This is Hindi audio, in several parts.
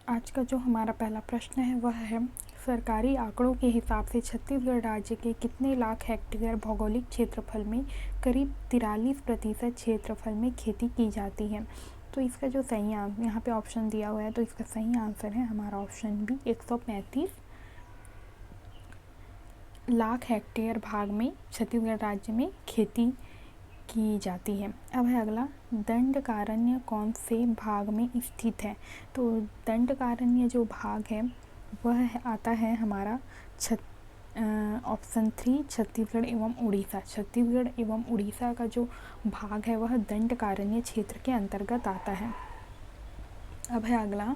आज का जो हमारा पहला प्रश्न है वह है, सरकारी आंकड़ों के हिसाब से छत्तीसगढ़ राज्य के कितने लाख हेक्टेयर भौगोलिक क्षेत्रफल में करीब 43% क्षेत्रफल में खेती की जाती है। तो इसका जो सही आंसर यहाँ पे ऑप्शन दिया हुआ है, तो इसका सही आंसर है हमारा ऑप्शन बी, 135 लाख हेक्टेयर भाग में छत्तीसगढ़ राज्य में खेती की जाती है। अब है अगला, दंडकारण्य कौन से भाग में स्थित है? तो दंडकारण्य जो भाग है वह आता है हमारा ऑप्शन 3, छत्तीसगढ़ एवं उड़ीसा। छत्तीसगढ़ एवं उड़ीसा का जो भाग है वह दंडकारण्य क्षेत्र के अंतर्गत आता है। अब है अगला,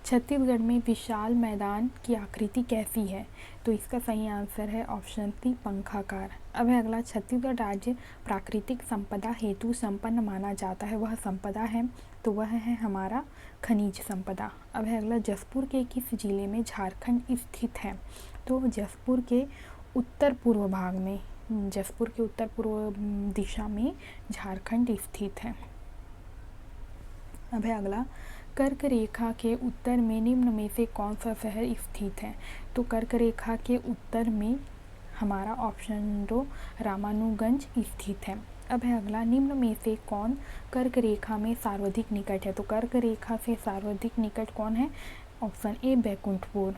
छत्तीसगढ़ में विशाल मैदान की आकृति कैसी है? तो इसका सही आंसर है ऑप्शन सी, पंखाकार। अब है अगला, छत्तीसगढ़ राज्य प्राकृतिक संपदा हेतु संपन्न माना जाता है, वह संपदा है? तो वह है हमारा खनिज संपदा। अब है अगला, जसपुर के किस जिले में झारखंड स्थित है? तो जसपुर के उत्तर पूर्व भाग में, जसपुर के उत्तर पूर्व दिशा में झारखंड स्थित है। अब है अगला, कर्क रेखा के उत्तर में निम्न में से कौन सा शहर स्थित है? तो कर्क रेखा के उत्तर में हमारा ऑप्शन 2, रामानुगंज स्थित है। अब है अगला, निम्न में से कौन कर्क रेखा में सर्वाधिक निकट है? तो कर्क रेखा से सर्वाधिक निकट कौन है? Option A, Baikunthpur.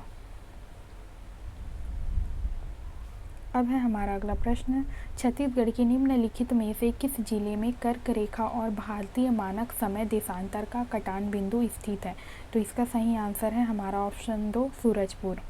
अब है हमारा अगला प्रश्न, छत्तीसगढ़ के निम्नलिखित में से किस जिले में कर्क रेखा और भारतीय मानक समय देशांतर का कटान बिंदु स्थित है? तो इसका सही आंसर है हमारा ऑप्शन 2, सूरजपुर।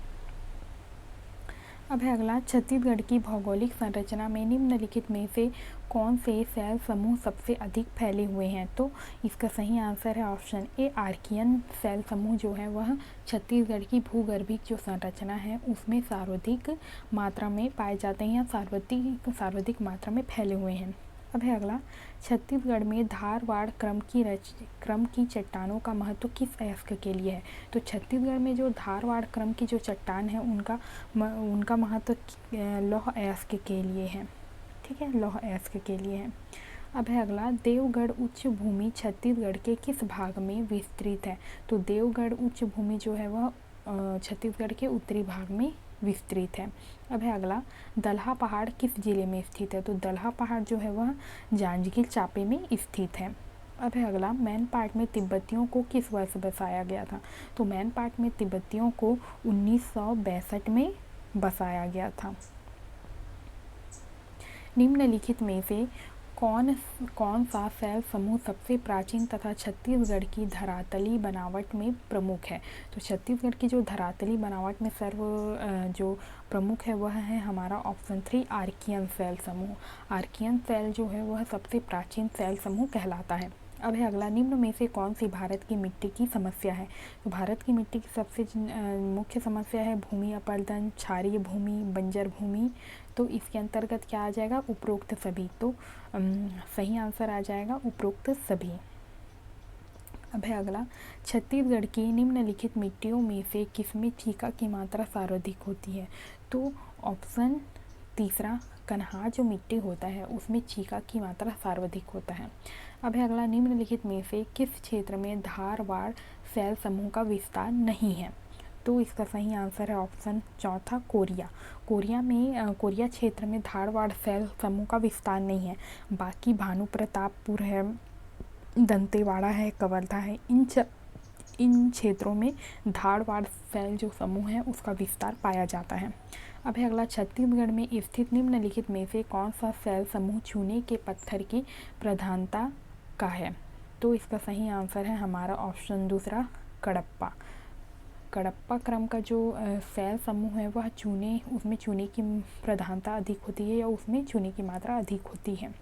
अब है अगला, छत्तीसगढ़ की भौगोलिक संरचना में निम्नलिखित में से कौन से शैल समूह सबसे अधिक फैले हुए हैं? तो इसका सही आंसर है ऑप्शन ए, आर्कियन शैल समूह जो है वह छत्तीसगढ़ की भूगर्भिक जो संरचना है उसमें सर्वाधिक मात्रा में पाए जाते हैं या सर्वाधिक मात्रा में फैले हुए हैं। अब है अगला, छत्तीसगढ़ में धारवाड़ क्रम की चट्टानों का महत्व किस अयस्क के लिए है? तो छत्तीसगढ़ में जो धारवाड़ क्रम की जो चट्टान है उनका महत्व लौह अयस्क के लिए है। ठीक है, लौह अयस्क के लिए है। अब है अगला, देवगढ़ उच्च भूमि छत्तीसगढ़ के किस भाग में विस्तृत है? तो देवगढ़ उच्च भूमि जो है वह छत्तीसगढ़ के उत्तरी भाग में विस्तृत है। अब है अगला, दलहा पहाड़ किस जिले में स्थित है? तो दलहा पहाड़ जो है वह जांजगीर चांपे में स्थित है। अब है अगला, मैनपाट में तिब्बतियों को किस वर्ष बसाया गया था? तो मैनपाट में तिब्बतियों को 1962 में बसाया गया था। निम्नलिखित में से कौन सा शैल समूह सबसे प्राचीन तथा छत्तीसगढ़ की धरातली बनावट में प्रमुख है? तो छत्तीसगढ़ की जो धरातली बनावट में जो प्रमुख है वह है हमारा ऑप्शन 3, आर्कियन शैल समूह। आर्कियन शैल जो है वह सबसे प्राचीन शैल समूह कहलाता है। अब है अगला, निम्न में से कौन सी भारत की मिट्टी की समस्या है? तो भारत की मिट्टी की सबसे मुख्य समस्या है भूमि अपरदन, क्षारीय भूमि, बंजर भूमि। तो इसके अंतर्गत क्या आ जाएगा? उपरोक्त सभी। तो सही आंसर आ जाएगा उपरोक्त सभी। अब है अगला, छत्तीसगढ़ की निम्नलिखित मिट्टियों में से किसमें चीका की मात्रा सर्वाधिक होती है? तो ऑप्शन तीसरा, कन्हार जो मिट्टी होता है उसमें चीका की मात्रा सर्वाधिक होता है। अब है अगला, निम्नलिखित में से किस क्षेत्र में धारवाड़ शैल समूह का विस्तार नहीं है? तो इसका सही आंसर है ऑप्शन चौथा, कोरिया। कोरिया क्षेत्र में धारवाड़ शैल समूह का विस्तार नहीं है। बाकी भानु प्रतापपुर है, दंतेवाड़ा है, कवर्धा है, इन क्षेत्रों में धारवाड़ शैल जो समूह है उसका विस्तार पाया जाता है। अब है अगला, छत्तीसगढ़ में स्थित निम्नलिखित में से कौन सा शैल समूह चूने के पत्थर की प्रधानता का है? तो इसका सही आंसर है हमारा ऑप्शन दूसरा, कडप्पा। कडप्पा क्रम का जो शैल समूह है वह उसमें चूने की प्रधानता अधिक होती है या उसमें चूने की मात्रा अधिक होती है।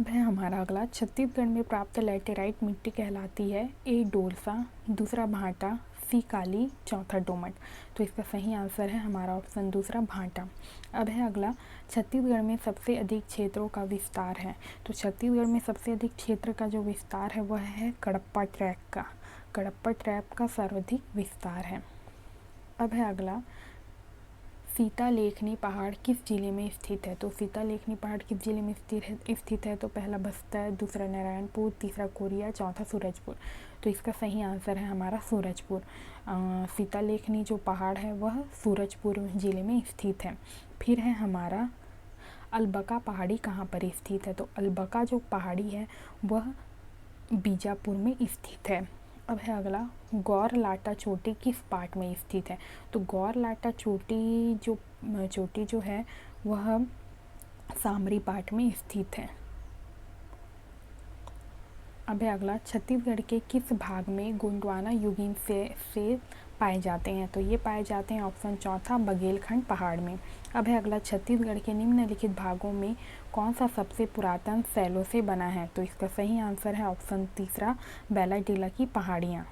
अब है हमारा अगला, छत्तीसगढ़ में प्राप्त लैटेराइट मिट्टी कहलाती है ए, डोरसा, दूसरा भाटा, सी, काली, चौथा डोमट। तो इसका सही आंसर है हमारा ऑप्शन दूसरा, भाटा। अब है अगला, छत्तीसगढ़ में सबसे अधिक क्षेत्रों का विस्तार है। तो छत्तीसगढ़ में सबसे अधिक क्षेत्र का जो विस्तार है वह है कडप्पा ट्रैक का। कडप्पा ट्रैक का सर्वाधिक विस्तार है। अब है अगला, सीतालेखनी पहाड़ किस जिले में स्थित है? तो सीतालेखनी पहाड़ किस जिले में स्थित है? तो पहला बस्तर, दूसरा नारायणपुर, तीसरा कोरिया, चौथा सूरजपुर। तो इसका सही आंसर है हमारा सूरजपुर। सीतालेखनी जो पहाड़ है वह सूरजपुर जिले में स्थित है। फिर है हमारा अलबका पहाड़ी कहाँ पर स्थित है? तो अलबका जो पहाड़ी है वह बीजापुर में स्थित है। अब है अगला, गौर लाटा चोटी किस पार्ट में स्थित है? तो गौर लाटा चोटी जो है वह सामरी पार्ट में स्थित है। अब है अगला, छत्तीसगढ़ के किस भाग में गोंडवाना युगीन से पाए जाते हैं? तो ये पाए जाते हैं ऑप्शन चौथा बघेलखंड पहाड़ में। अब है अगला, छत्तीसगढ़ के निम्नलिखित भागों में कौन सा सबसे पुरातन शैलों से बना है? तो इसका सही आंसर है ऑप्शन तीसरा बैलाडीला की पहाड़ियाँ।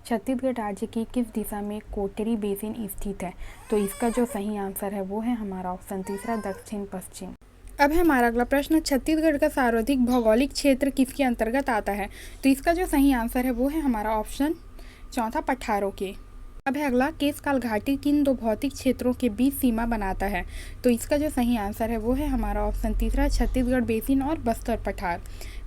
छत्तीसगढ़ राज्य की किस दिशा में कोटरी बेसिन स्थित है? तो इसका जो सही आंसर है वो है हमारा ऑप्शन तीसरा दक्षिण पश्चिम। अब है हमारा अगला प्रश्न, छत्तीसगढ़ का सर्वाधिक भौगोलिक क्षेत्र किसके अंतर्गत आता है? तो इसका जो सही आंसर है वो है हमारा ऑप्शन चौथा पठारों के। अब है अगला, केशकाल घाटी किन दो भौतिक क्षेत्रों के बीच सीमा बनाता है? तो इसका जो सही आंसर है वो है हमारा ऑप्शन तीसरा छत्तीसगढ़ बेसिन और बस्तर पठार।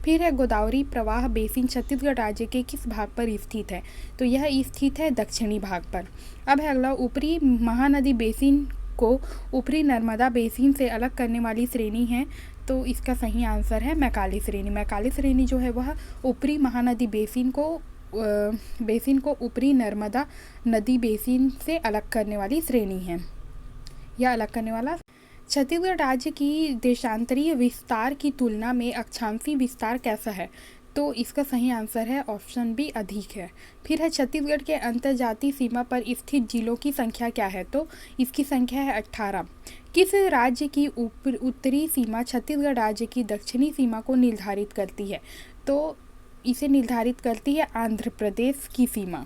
फिर है गोदावरी प्रवाह बेसिन छत्तीसगढ़ राज्य के किस भाग पर स्थित है? तो यह स्थित है दक्षिणी भाग पर। अब है अगला, ऊपरी महानदी बेसिन को ऊपरी नर्मदा बेसिन से अलग करने वाली श्रेणी है। तो इसका सही आंसर है मैकाली श्रेणी। मैकाली श्रेणी जो है वह ऊपरी महानदी बेसिन को ऊपरी नर्मदा नदी बेसिन से अलग करने वाली श्रेणी है, या अलग करने वाला। छत्तीसगढ़ राज्य की देशांतरीय विस्तार की तुलना में अक्षांशीय विस्तार कैसा है? तो इसका सही आंसर है ऑप्शन बी अधिक है। फिर है छत्तीसगढ़ के अंतर्जातीय सीमा पर स्थित जिलों की संख्या क्या है? तो इसकी संख्या है 18। किस राज्य की उत्तरी सीमा छत्तीसगढ़ राज्य की दक्षिणी सीमा को निर्धारित करती है? तो इसे निर्धारित करती है आंध्र प्रदेश की सीमा।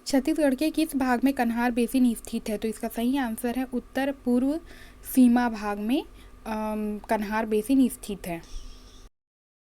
छत्तीसगढ़ के किस भाग में कन्हार बेसिन स्थित है? तो इसका सही आंसर है उत्तर पूर्व सीमा भाग में कन्हार बेसिन स्थित है।